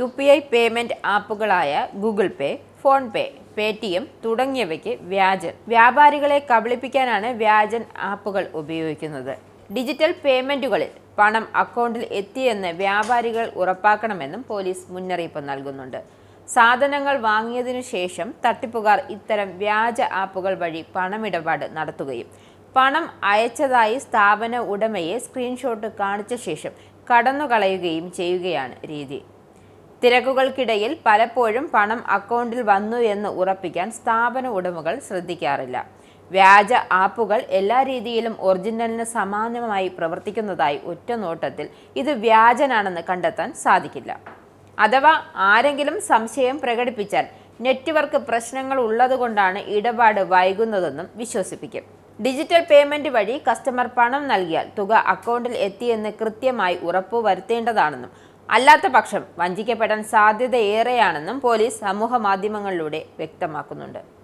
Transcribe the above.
UPI payment ആപ്പുകളായ Google പേ, PhonePe, Paytm തുടങ്ങിയവയ്ക്ക് വ്യാപാരികളെ കബളിപ്പിക്കാനാണ് വ്യാജൻ ആപ്പുകൾ ഉപയോഗിക്കുന്നത്. ഡിജിറ്റൽ പേയ്മെന്റുകളിൽ പണം അക്കൗണ്ടിൽ എത്തിയെന്ന് വ്യാപാരികൾ ഉറപ്പാക്കണമെന്നും പോലീസ് മുന്നറിയിപ്പ് നൽകുന്നുണ്ട്. സാധനങ്ങൾ വാങ്ങിയതിനു ശേഷം തട്ടിപ്പുകാർ ഇത്തരം വ്യാജ ആപ്പുകൾ വഴി പണമിടപാട് നടത്തുകയും പണം അയച്ചതായി സ്ഥാപന ഉടമയെ സ്ക്രീൻഷോട്ട് കാണിച്ച ശേഷം കടന്നുകളയുകയും ചെയ്യുകയാണ് രീതി. തിരക്കുകൾക്കിടയിൽ പലപ്പോഴും പണം അക്കൗണ്ടിൽ വന്നു എന്ന് ഉറപ്പിക്കാൻ സ്ഥാപന ഉടമകൾ ശ്രദ്ധിക്കാറില്ല. വ്യാജ ആപ്പുകൾ എല്ലാ രീതിയിലും ഒറിജിനലിന് സമാനമായി പ്രവർത്തിക്കുന്നതായി ഒറ്റ നോട്ടത്തിൽ ഇത് വ്യാജനാണെന്ന് കണ്ടെത്താൻ സാധിക്കില്ല. അഥവാ ആരെങ്കിലും സംശയം പ്രകടിപ്പിച്ചാൽ നെറ്റ്വർക്ക് പ്രശ്നങ്ങൾ ഉള്ളതുകൊണ്ടാണ് ഇടപാട് വൈകുന്നതെന്നും വിശ്വസിപ്പിക്കും. ഡിജിറ്റൽ പേയ്മെന്റ് വഴി കസ്റ്റമർ പണം നൽകിയാൽ തുക അക്കൗണ്ടിൽ എത്തിയെന്ന് കൃത്യമായി ഉറപ്പുവരുത്തേണ്ടതാണെന്നും അല്ലാത്ത പക്ഷം വഞ്ചിക്കപ്പെടാൻ സാധ്യതയേറെയാണെന്നും പോലീസ് സമൂഹ മാധ്യമങ്ങളിലൂടെ വ്യക്തമാക്കുന്നുണ്ട്.